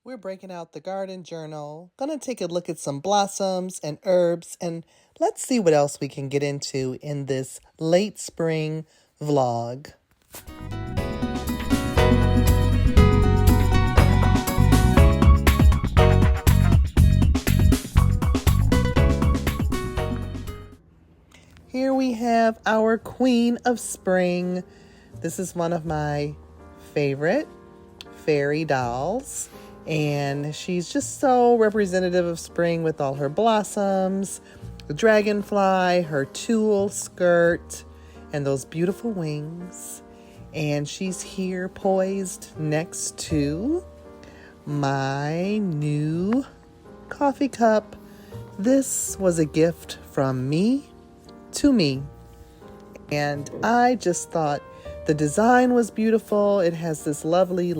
We're breaking out the garden journal, gonna take a look at some blossoms and herbs, and let's see what else we can get into in this late spring vlog. Here we have our Queen of Spring. This is one of my favorite fairy dolls, and she's just so representative of spring with all her blossoms, the dragonfly, her tulle skirt, and those beautiful wings. And she's here poised next to my new coffee cup. This was a gift from me to me, and I just thought the design was beautiful. It has this lovely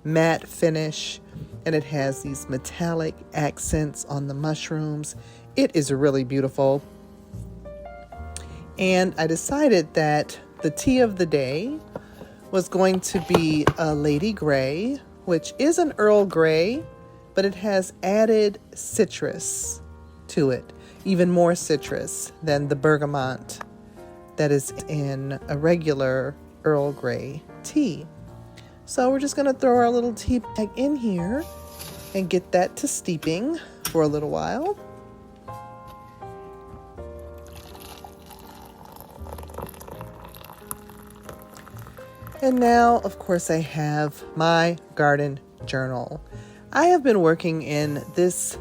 matte finish, and it has these metallic accents on the mushrooms. It is really beautiful. And I decided that the tea of the day was going to be a Lady Grey, which is an Earl Grey, but it has added citrus to it, even more citrus than the bergamot that is in a regular Earl Grey tea. So we're just going to throw our little tea bag in here and get that to steeping for a little while. And now, of course, I have my garden journal. I have been working in this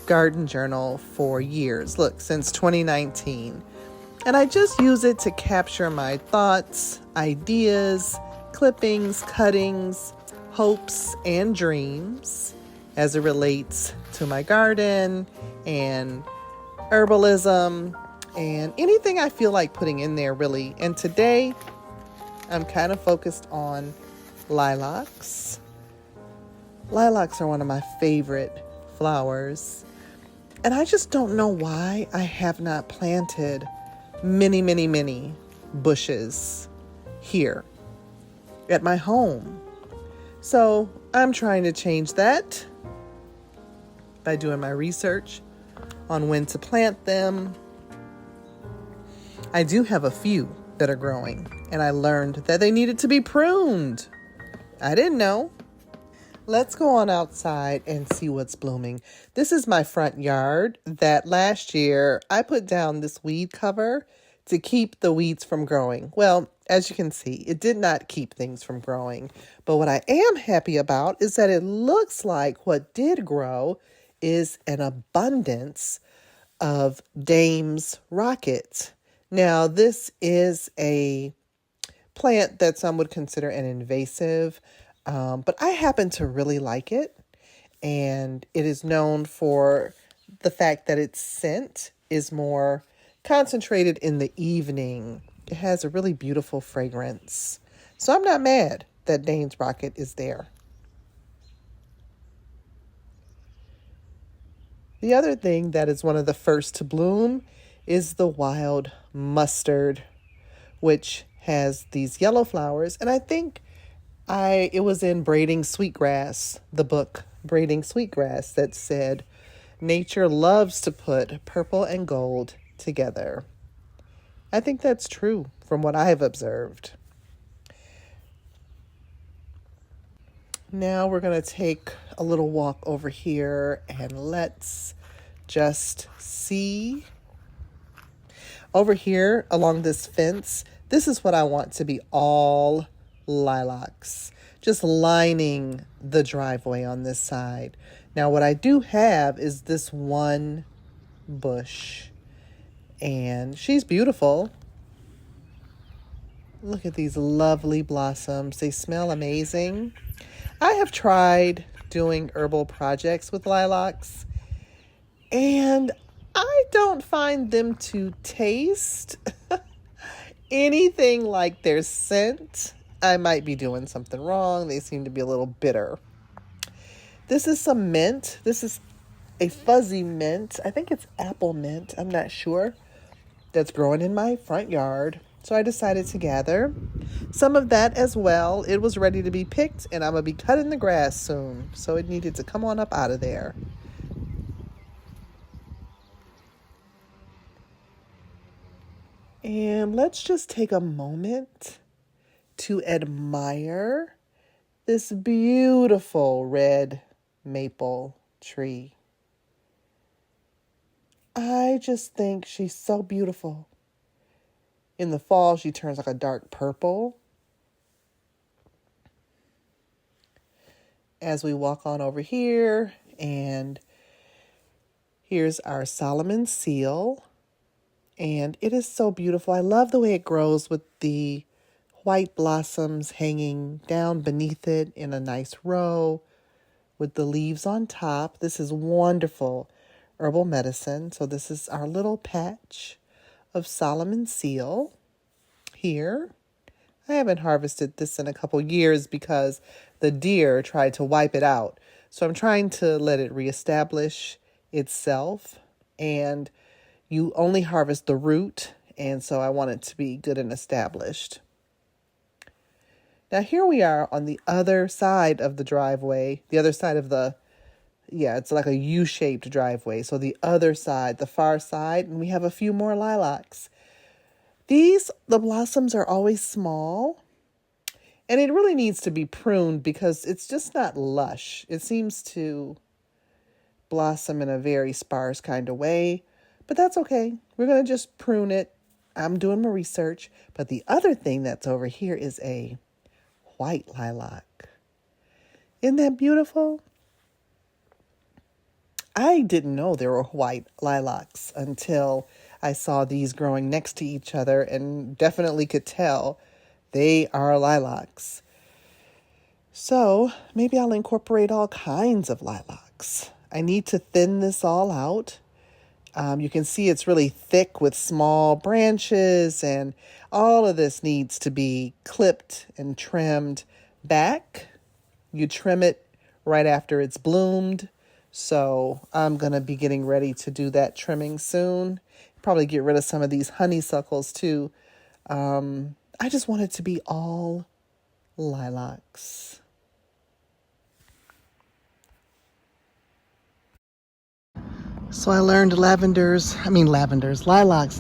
garden journal for years. Look, since 2019. And I just use it to capture my thoughts, ideas, clippings, cuttings, hopes, and dreams as it relates to my garden and herbalism and anything I feel like putting in there, really. And today, I'm kind of focused on lilacs. Lilacs are one of my favorite flowers. And I just don't know why I have not planted many bushes here at my home. So I'm trying to change that by doing my research on when to plant them. I do have a few that are growing, and I learned that they needed to be pruned. I didn't know. Let's go on outside and see what's blooming. This is my front yard that last year I put down this weed cover to keep the weeds from growing. Well, as you can see, it did not keep things from growing. But what I am happy about is that it looks like what did grow is an abundance of Dame's rocket. Now, this is a plant that some would consider an invasive, but I happen to really like it, and it is known for the fact that its scent is more concentrated in the evening. It has a really beautiful fragrance. So I'm not mad that Dane's Rocket is there. The other thing that is one of the first to bloom is the wild mustard, which has these yellow flowers, and I think it was in Braiding Sweetgrass, the book Braiding Sweetgrass, that said, nature loves to put purple and gold together. I think that's true from what I have observed. Now we're going to take a little walk over here and let's just see. Over here along this fence, this is what I want to be all lilacs, just lining the driveway on this side. Now what I do have is this one bush, and she's beautiful. Look at these lovely blossoms. They smell amazing. I have tried doing herbal projects with lilacs, and I don't find them to taste anything like their scent. I might be doing something wrong. They seem to be a little bitter. This is some mint. This is a fuzzy mint. I think it's apple mint. I'm not sure. That's growing in my front yard. So I decided to gather some of that as well. It was ready to be picked, and I'm going to be cutting the grass soon. So it needed to come on up out of there. And let's just take a moment to admire this beautiful red maple tree. I just think she's so beautiful. In the fall, she turns like a dark purple. As we walk on over here, and here's our Solomon seal. And it is so beautiful. I love the way it grows with the white blossoms hanging down beneath it in a nice row with the leaves on top. This is wonderful herbal medicine. So this is our little patch of Solomon seal here. I haven't harvested this in a couple years because the deer tried to wipe it out. So I'm trying to let it reestablish itself, and you only harvest the root, and so I want it to be good and established. Now here we are on the other side of the driveway, the other side of it's like a U-shaped driveway. So the other side, the far side, and we have a few more lilacs. The blossoms are always small, and it really needs to be pruned because it's just not lush. It seems to blossom in a very sparse kind of way. But that's okay. We're going to just prune it. I'm doing my research. But the other thing that's over here is a white lilac. Isn't that beautiful? I didn't know there were white lilacs until I saw these growing next to each other and definitely could tell they are lilacs. So maybe I'll incorporate all kinds of lilacs. I need to thin this all out. You can see it's really thick with small branches, and all of this needs to be clipped and trimmed back. You trim it right after it's bloomed. So I'm going to be getting ready to do that trimming soon. Probably get rid of some of these honeysuckles too. I just want it to be all lilacs. So I learned lilacs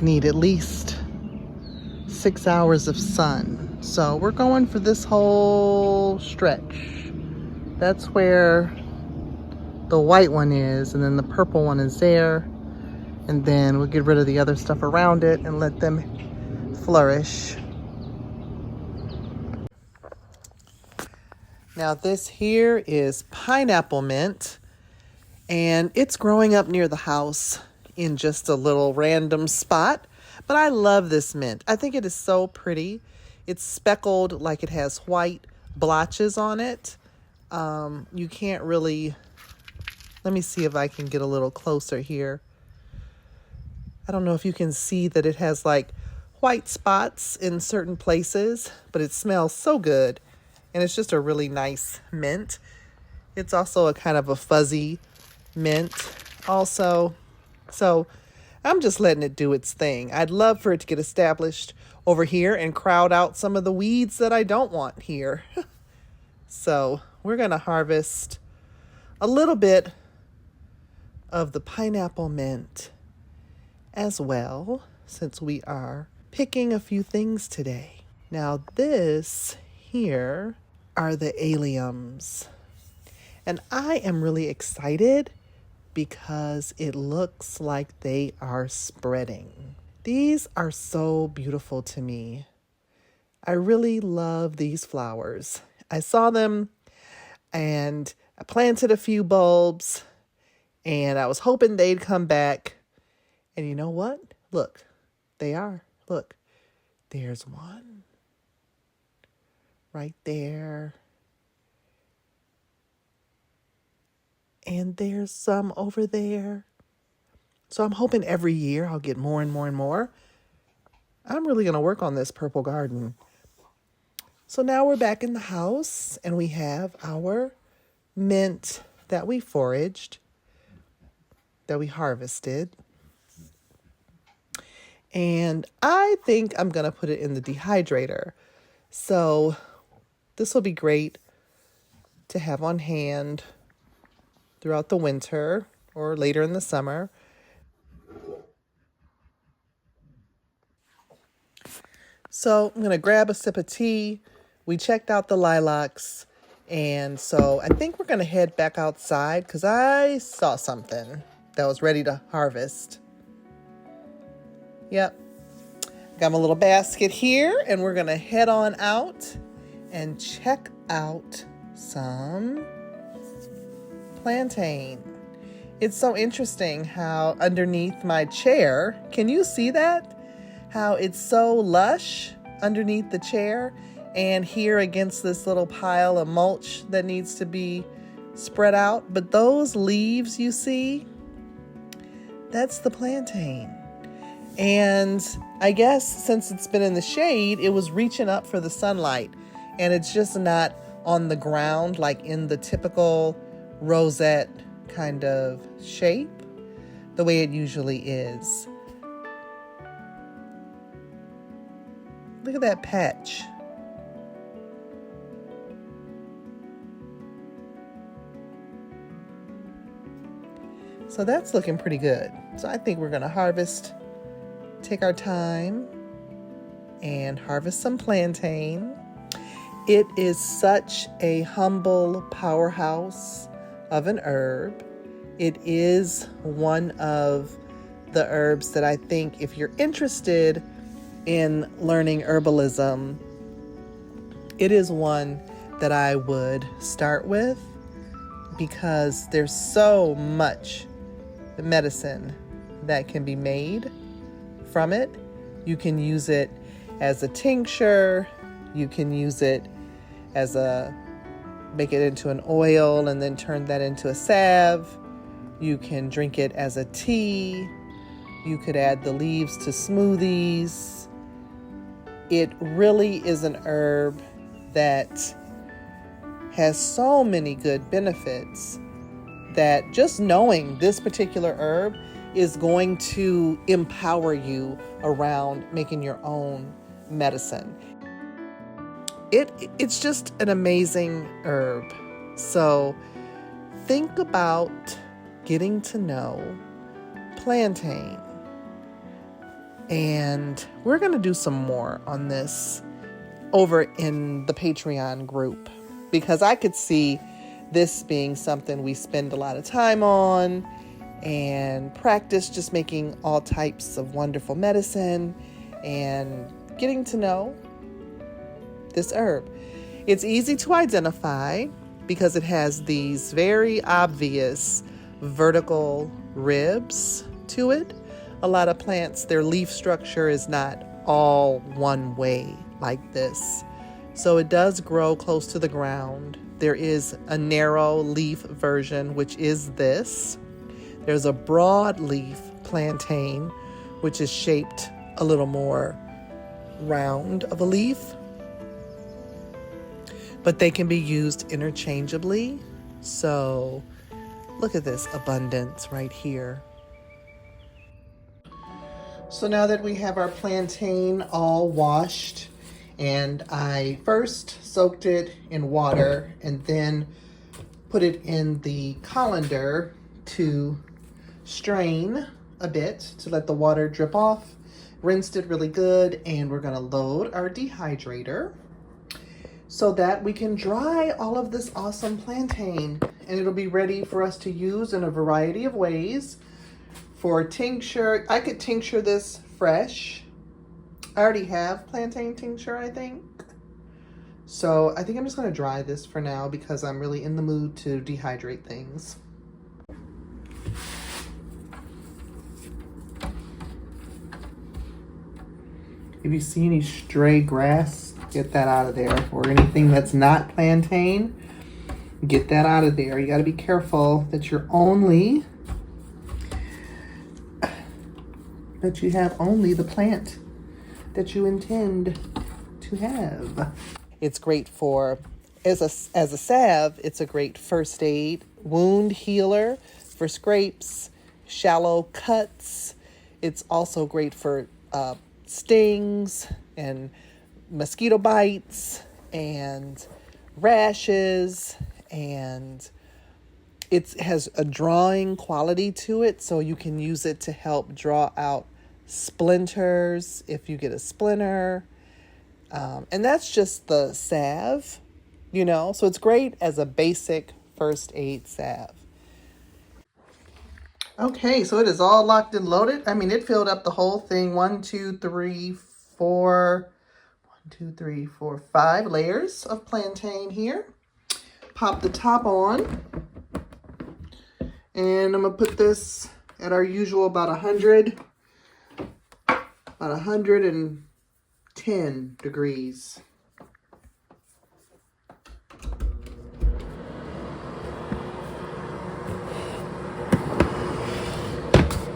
need at least 6 hours of sun. So we're going for this whole stretch. That's where the white one is, and then the purple one is there. And then we'll get rid of the other stuff around it and let them flourish. Now this here is pineapple mint. And it's growing up near the house in just a little random spot. But I love this mint. I think it is so pretty. It's speckled like it has white blotches on it. You can't really... Let me see if I can get a little closer here. I don't know if you can see that it has like white spots in certain places, but it smells so good. And it's just a really nice mint. It's also a kind of a fuzzy mint also. So I'm just letting it do its thing. I'd love for it to get established over here and crowd out some of the weeds that I don't want here. So we're going to harvest a little bit of the pineapple mint as well, since we are picking a few things today. Now this here are the alliums. And I am really excited because it looks like they are spreading. These are so beautiful to me. I really love these flowers. I saw them and I planted a few bulbs and I was hoping they'd come back. And you know what? Look, they are. Look, there's one right there. And there's some over there. So I'm hoping every year I'll get more and more and more. I'm really going to work on this purple garden. So now we're back in the house and we have our mint that we foraged, that we harvested. And I think I'm going to put it in the dehydrator. So this will be great to have on hand throughout the winter or later in the summer. So I'm going to grab a sip of tea. We checked out the lilacs. And so I think we're going to head back outside because I saw something that was ready to harvest. Yep. Got my little basket here, and we're going to head on out and check out some plantain. It's so interesting how underneath my chair, can you see that? How it's so lush underneath the chair, and here against this little pile of mulch that needs to be spread out. But those leaves you see, that's the plantain. And I guess since it's been in the shade, it was reaching up for the sunlight, and it's just not on the ground like in the typical rosette kind of shape the way it usually is. Look at that patch. So that's looking pretty good. So I think we're going to harvest, take our time and harvest some plantain. It is such a humble powerhouse of an herb. It is one of the herbs that I think if you're interested in learning herbalism, it is one that I would start with because there's so much medicine that can be made from it. You can use it as a tincture. You can use it as make it into an oil and then turn that into a salve. You can drink it as a tea. You could add the leaves to smoothies. It really is an herb that has so many good benefits that just knowing this particular herb is going to empower you around making your own medicine. It's just an amazing herb. So think about getting to know plantain. And we're going to do some more on this over in the Patreon group because I could see this being something we spend a lot of time on and practice just making all types of wonderful medicine and getting to know this herb. It's easy to identify because it has these very obvious vertical ribs to it. A lot of plants, their leaf structure is not all one way like this. So it does grow close to the ground. There is a narrow leaf version, which is this. There's a broad leaf plantain, which is shaped a little more round of a leaf. But they can be used interchangeably. So look at this abundance right here. So now that we have our plantain all washed, and I first soaked it in water and then put it in the colander to strain a bit to let the water drip off, rinsed it really good, and we're gonna load our dehydrator so that we can dry all of this awesome plantain, and it'll be ready for us to use in a variety of ways. For tincture, I could tincture this fresh. I already have plantain tincture, I think. So I think I'm just gonna dry this for now because I'm really in the mood to dehydrate things. If you see any stray grass, get that out of there. Or anything that's not plantain, get that out of there. You gotta be careful that you have only the plant that you intend to have. It's great for, as a salve, it's a great first aid, wound healer for scrapes, shallow cuts. It's also great for stings and mosquito bites and rashes, and it has a drawing quality to it, so you can use it to help draw out splinters if you get a splinter. And that's just the salve, you know, so it's great as a basic first aid salve. Okay, so it is all locked and loaded. I mean, it filled up the whole thing. 5 layers of plantain here. Pop the top on. And I'm going to put this at our usual about 110 degrees.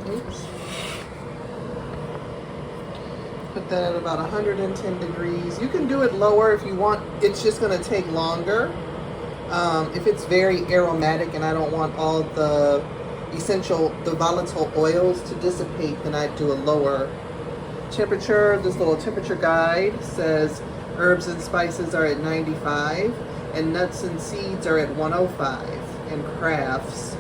Oops. Put that at about 110 degrees. You can do it lower if you want. It's just going to take longer. If it's very aromatic and I don't want all the volatile oils to dissipate, then I do a lower temperature. This little temperature guide says herbs and spices are at 95, and nuts and seeds are at 105, and crafts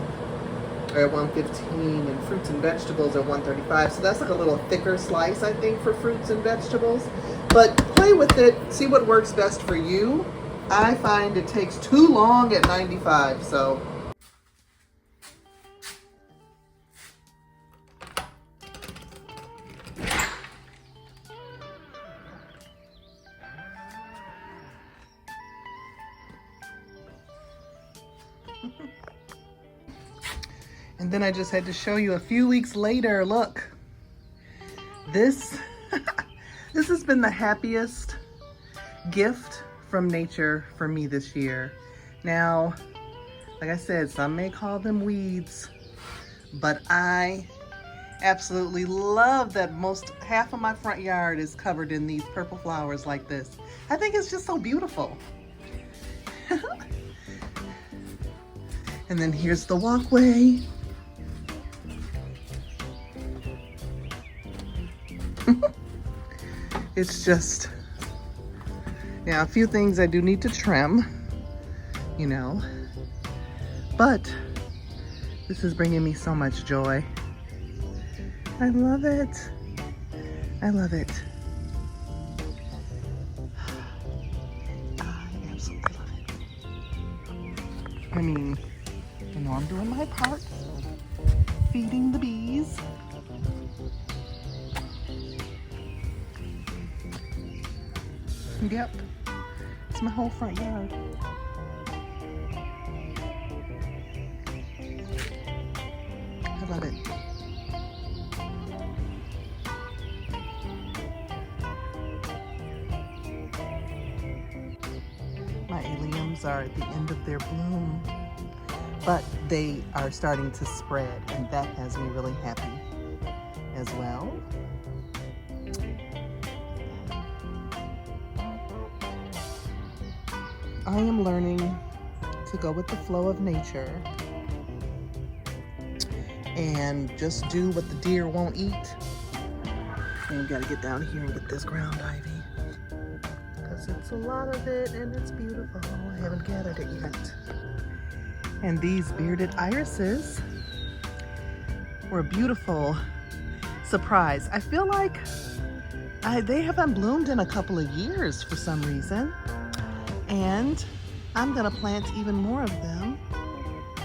are at 115, and fruits and vegetables are 135. So that's like a little thicker slice, I think, for fruits and vegetables. But play with it, see what works best for you. I find it takes too long at 95, so. And then I just had to show you a few weeks later, look. This has been the happiest gift from nature for me this year. Now, like I said, some may call them weeds, but I absolutely love that half of my front yard is covered in these purple flowers like this. I think it's just so beautiful. And then here's the walkway. It's just, yeah, a few things I do need to trim, you know, but this is bringing me so much joy. I love it. I love it. I absolutely love it. I mean, you know, I'm doing my part, feeding the bees. Yep, it's my whole front yard. I love it. My alliums are at the end of their bloom, but they are starting to spread, and that has me really happy as well. I am learning to go with the flow of nature and just do what the deer won't eat. And gotta get down here and get this ground ivy, because it's a lot of it and it's beautiful. I haven't gathered it yet. And these bearded irises were a beautiful surprise. I feel like they haven't bloomed in a couple of years for some reason. And I'm gonna plant even more of them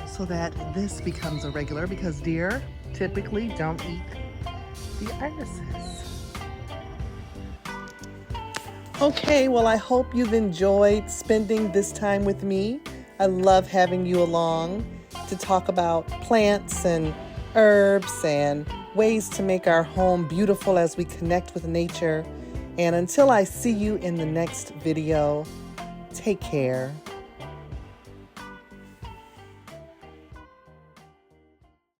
so that this becomes a regular, because deer typically don't eat the irises. Okay, well, I hope you've enjoyed spending this time with me. I love having you along to talk about plants and herbs and ways to make our home beautiful as we connect with nature. And until I see you in the next video, take care.